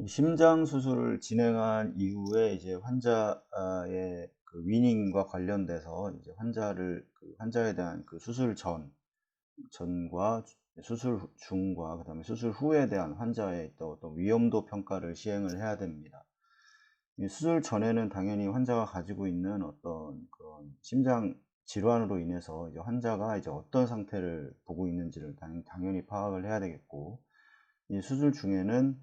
심장 수술을 진행한 이후에 이제 환자의 그 위닝과 관련돼서 이제 환자에 대한 그 수술 전과 수술 중과 그다음에 수술 후에 대한 환자의 또 어떤 위험도 평가를 시행을 해야 됩니다. 이 수술 전에는 당연히 환자가 가지고 있는 어떤 그런 심장 질환으로 인해서 이제 환자가 이제 어떤 상태를 보고 있는지를 당연히 파악을 해야 되겠고, 이 수술 중에는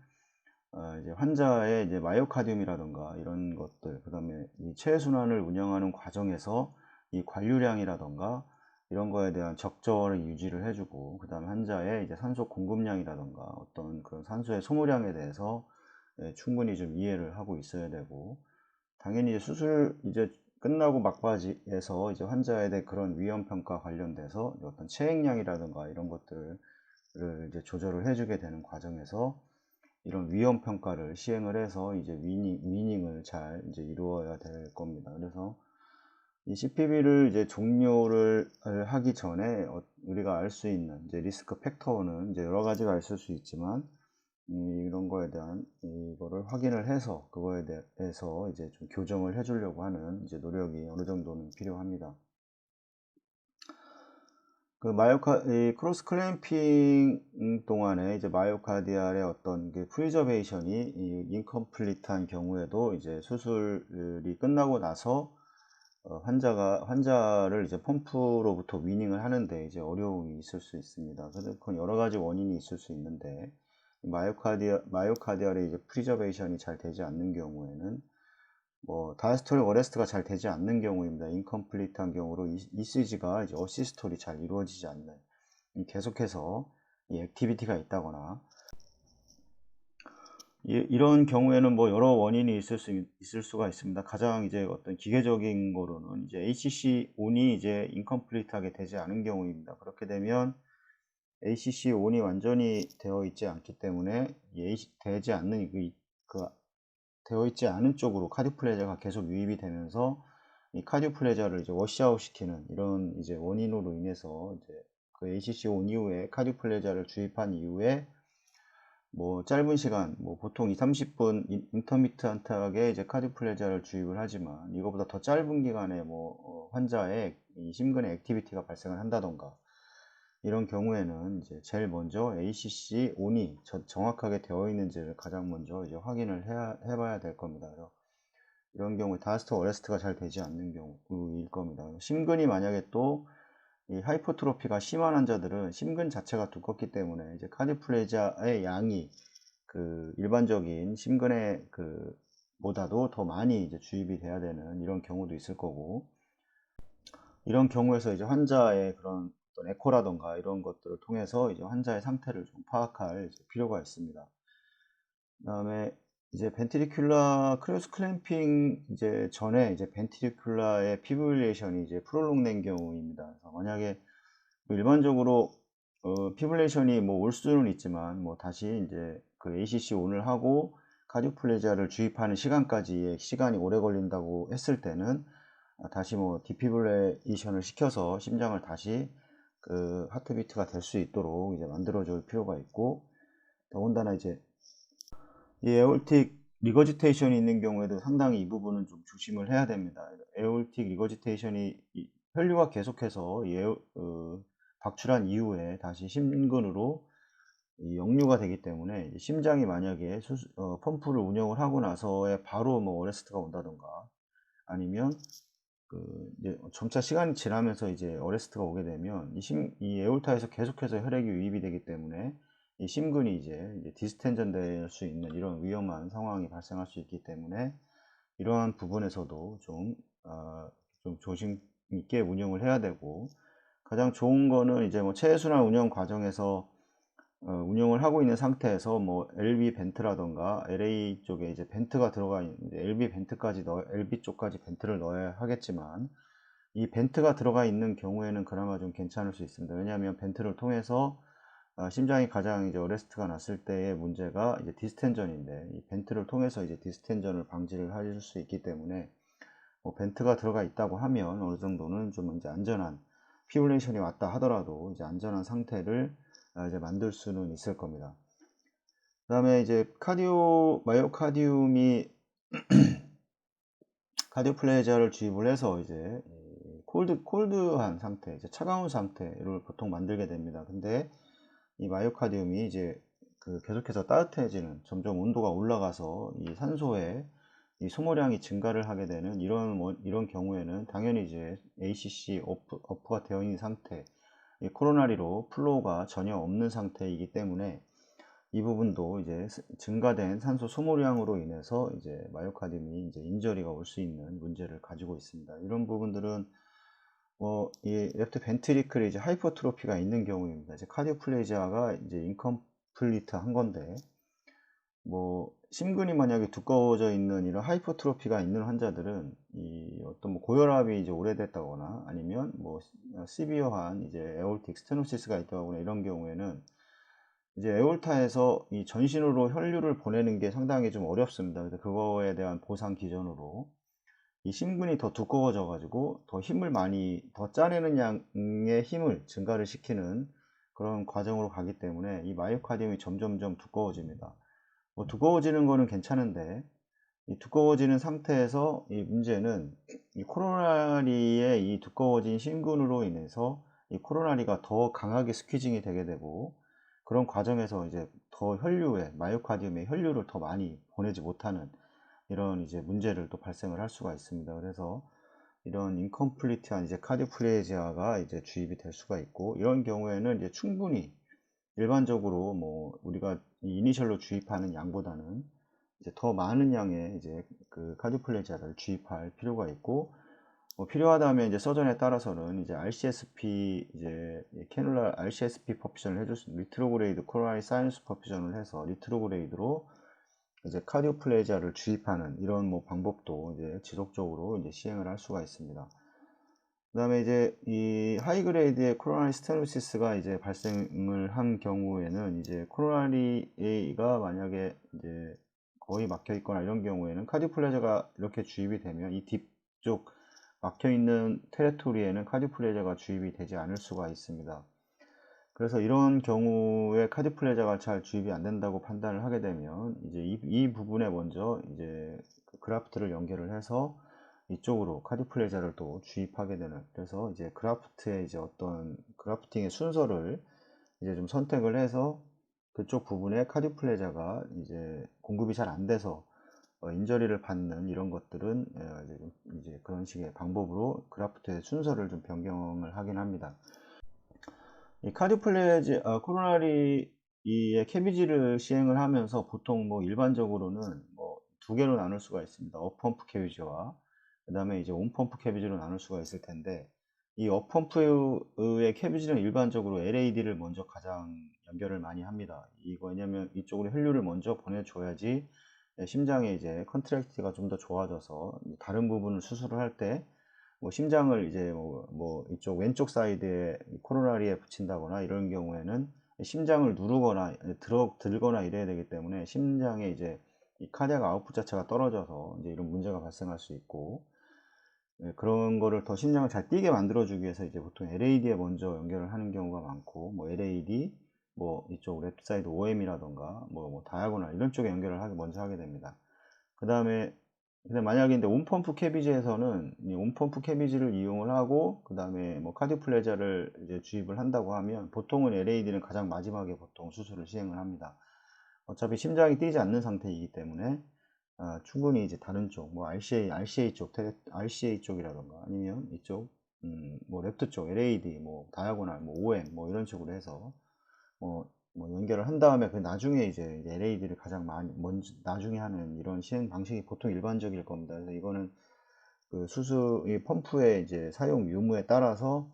이제 환자의 이제 마이오카디움이라든가 이런 것들, 그다음에 이 체순환을 운영하는 과정에서 이 관류량이라든가 이런 거에 대한 적절히 유지를 해주고, 그다음에 환자의 이제 산소 공급량이라든가 어떤 그런 산소의 소모량에 대해서 충분히 좀 이해를 하고 있어야 되고, 당연히 이제 수술 이제 끝나고 막바지에서 이제 환자에 대해 그런 위험 평가 관련돼서 어떤 체액량이라든가 이런 것들을 이제 조절을 해주게 되는 과정에서 이런 위험 평가를 시행을 해서 이제 위닝을 잘 이제 이루어야 될 겁니다. 그래서 이 CPB를 이제 종료를 하기 전에 우리가 알 수 있는 이제 리스크 팩터는 이제 여러 가지가 있을 수 있지만, 이런 거에 대한 이거를 확인을 해서 그거에 대해서 이제 좀 교정을 해주려고 하는 이제 노력이 어느 정도는 필요합니다. 이 크로스 클램핑 동안에 이제 마이오카디알의 어떤 그 프리저베이션이 인컴플리트한 경우에도 이제 수술이 끝나고 나서 환자를 이제 펌프로부터 위닝을 하는데 이제 어려움이 있을 수 있습니다. 그건 여러 가지 원인이 있을 수 있는데, 마이오카디알의 이제 프리저베이션이 잘 되지 않는 경우에는 다이스톨릭 어레스트가 잘 되지 않는 경우입니다. 인컴플리트한 경우로 ECG가 이제 어시스톨이 잘 이루어지지 않는, 계속해서 이 액티비티가 있다거나, 이런 경우에는 뭐 여러 원인이 있을 수가 있습니다. 가장 이제 어떤 기계적인 거로는 이제 ACC 온이 이제 인컴플리트하게 되지 않은 경우입니다. 그렇게 되면 ACC 온이 완전히 되어 있지 않기 때문에 되지 않는 되어 있지 않은 쪽으로 카디오 플레저가 계속 유입이 되면서 이 카디오 플레저를 이제 워시아웃 시키는 이런 이제 원인으로 인해서 이제 그 ACC 온 이후에 카디오 플레저를 주입한 이후에 뭐 짧은 시간, 뭐 보통 2, 30분 인터미트한트하게 이제 카디오 플레저를 주입을 하지만, 이거보다 더 짧은 기간에 환자의 이 심근의 액티비티가 발생을 한다던가 이런 경우에는 이제 제일 먼저 ACC 온이 정확하게 되어 있는지를 가장 먼저 이제 확인을 해봐야 될 겁니다. 그래서 이런 경우에 다스트 어레스트가 잘 되지 않는 경우일 겁니다. 심근이 만약에 또 이 하이퍼트로피가 심한 환자들은 심근 자체가 두껍기 때문에 이제 카디플레지아의 양이 그 일반적인 심근의 그 보다도 더 많이 이제 주입이 돼야 되는 이런 경우도 있을 거고, 이런 경우에서 이제 환자의 그런 어떤 에코라던가 이런 것들을 통해서 이제 환자의 상태를 좀 파악할 이제 필요가 있습니다. 그다음에 이제 크로스 클램핑 이제 전에 이제 벤트리큘라의 피브릴레이션이 이제 프롤롱된 경우입니다. 그래서 만약에 일반적으로 피브릴레이션이 뭐 올 수는 있지만, 뭐 다시 이제 그 ACC 온을 하고 카디오플레지아를 주입하는 시간까지의 시간이 오래 걸린다고 했을 때는 다시 뭐 디피브레이션을 시켜서 심장을 다시 그 하트비트가 될 수 있도록 이제 만들어 줄 필요가 있고, 더군다나 이제 이 에올틱 리거지테이션이 있는 경우에도 상당히 이 부분은 좀 조심을 해야 됩니다. 에올틱 리거지테이션이 혈류가 계속해서 박출한 이후에 다시 심근으로 역류가 되기 때문에 심장이 만약에 펌프를 운영을 하고 나서에 바로 뭐 어레스트가 온다던가, 아니면 이제 점차 시간이 지나면서 이제 어레스트가 오게 되면 이 에올타에서 계속해서 혈액이 유입이 되기 때문에 이 심근이 이제 디스텐전 될 수 있는 이런 위험한 상황이 발생할 수 있기 때문에, 이러한 부분에서도 좀 조심 있게 운영을 해야 되고, 가장 좋은 거는 이제 뭐 체순환 운영 과정에서 운영을 하고 있는 상태에서 뭐 LV 벤트라던가 LA 쪽에 이제 벤트가 들어가 있는데 LV 쪽까지 벤트를 넣어야 하겠지만, 이 벤트가 들어가 있는 경우에는 그나마 좀 괜찮을 수 있습니다. 왜냐하면 벤트를 통해서 심장이 가장 이제 어레스트가 났을 때의 문제가 이제 디스텐전인데, 이 벤트를 통해서 이제 디스텐전을 방지를 할 수 있기 때문에 뭐 벤트가 들어가 있다고 하면 어느 정도는 좀 이제 안전한, 피브레이션이 왔다 하더라도 이제 안전한 상태를 이제 만들 수는 있을 겁니다. 그다음에 이제 마이오카디움이 카디오플레이지아를 주입을 해서 이제 콜드한 상태, 이제 차가운 상태를 보통 만들게 됩니다. 근데 이 마이오카디움이 이제 계속해서 따뜻해지는, 점점 온도가 올라가서 이 산소의 이 소모량이 증가를 하게 되는 이런 경우에는 당연히 이제 ACC 오프가 되어 있는 상태, 이 코로나리로 플로우가 전혀 없는 상태이기 때문에 이 부분도 이제 증가된 산소 소모량으로 인해서 이제 마이오카디움이 이제 인저리가 올 수 있는 문제를 가지고 있습니다. 이런 부분들은 이 레프트 벤트리클에 이제 하이퍼트로피가 있는 경우입니다. 이제 카디오플레이지아가 이제 인컴플리트 한 건데, 심근이 만약에 두꺼워져 있는 이런 하이퍼트로피가 있는 환자들은 이 어떤 고혈압이 이제 오래됐다거나 아니면 시비어한 이제 에올틱 스테노시스가 있다거나 이런 경우에는 이제 에올타에서 이 전신으로 혈류를 보내는 게 상당히 좀 어렵습니다. 그래서 그거에 대한 보상 기전으로 이 심근이 더 두꺼워져 가지고 더 짜내는 양의 힘을 증가를 시키는 그런 과정으로 가기 때문에 이 마이오카디움이 점점점 두꺼워집니다. 두꺼워지는 거는 괜찮은데, 이 두꺼워지는 상태에서 이 문제는 이 코로나리의 이 두꺼워진 심근으로 인해서 이 코로나리가 더 강하게 스퀴징이 되게 되고, 그런 과정에서 이제 마이오카디움의 혈류를 더 많이 보내지 못하는 이런 이제 문제를 또 발생을 할 수가 있습니다. 그래서 이런 인컴플리트한 이제 카디오플레이지아가 이제 주입이 될 수가 있고, 이런 경우에는 이제 충분히 일반적으로 우리가 이니셜로 주입하는 양보다는 이제 더 많은 양의 이제 카디오플레이지아를 주입할 필요가 있고, 필요하다면 이제 서전에 따라서는 이제 RCSP 이제 캐놀라 RCSP 퍼퓨전을 해줄 수, 리트로그레이드 코로나리 사이너스 퍼퓨전을 해서 리트로그레이드로 이제 카디오플레이지아를 주입하는 이런 방법도 이제 지속적으로 이제 시행을 할 수가 있습니다. 그 다음에 이제 이 하이그레이드의 코로나리 스테노시스가 이제 발생을 한 경우에는 이제 코로나리가 만약에 이제 거의 막혀 있거나 이런 경우에는 카디오플레이지아가 이렇게 주입이 되면 이 뒤쪽 막혀 있는 테리토리에는 카디오플레이지아가 주입이 되지 않을 수가 있습니다. 그래서 이런 경우에 카디오플레이지아가 잘 주입이 안 된다고 판단을 하게 되면 이제 이 부분에 먼저 이제 그라프트를 연결을 해서 이쪽으로 카디오플레이지아를 또 주입하게 되는, 그래서 이제 그라프트의 이제 어떤 그라프팅의 순서를 이제 좀 선택을 해서 그쪽 부분에 카디오플레이지아가 이제 공급이 잘 안 돼서 인저리를 받는 이런 것들은 이제 그런 식의 방법으로 그라프트의 순서를 좀 변경을 하긴 합니다. 이 코로나리의 캐비지를 시행을 하면서 보통 일반적으로는 두 개로 나눌 수가 있습니다. 업펌프 캐비지와 그 다음에 이제 온펌프 캐비지로 나눌 수가 있을 텐데, 이 업펌프의 캐비지는 일반적으로 LAD를 먼저 가장 연결을 많이 합니다. 왜냐면 이쪽으로 혈류를 먼저 보내줘야지 심장의 이제 컨트랙티가 좀 더 좋아져서 다른 부분을 수술을 할때 심장을 이제 이쪽 왼쪽 사이드에 코로나리에 붙인다거나 이런 경우에는 심장을 누르거나 들거나 이래야 되기 때문에 심장에 이제 이 카디악 아웃풋 자체가 떨어져서 이제 이런 문제가 발생할 수 있고, 그런 거를 더 심장을 잘 뛰게 만들어 주기 위해서 이제 보통 LAD에 먼저 연결을 하는 경우가 많고, LAD 이쪽 랩트 사이드 OM이라던가 다이아고널 이런 쪽에 연결을 먼저 하게 됩니다. 근데 만약에 이제 온펌프 캐비지에서는 이 온펌프 캐비지를 이용을 하고 그 다음에 카디오플레이지아를 이제 주입을 한다고 하면 보통은 LAD는 가장 마지막에 보통 수술을 시행을 합니다. 어차피 심장이 뛰지 않는 상태이기 때문에 충분히 이제 다른 쪽 RCA 쪽이라던가 아니면 이쪽 랩트 쪽 LAD 다이아고널 OM 이런 식으로 해서 연결을 한 다음에 나중에 이제 LAD를 가장 먼저 나중에 하는 이런 시행 방식이 보통 일반적일 겁니다. 그래서 이거는 이 펌프의 이제 사용 유무에 따라서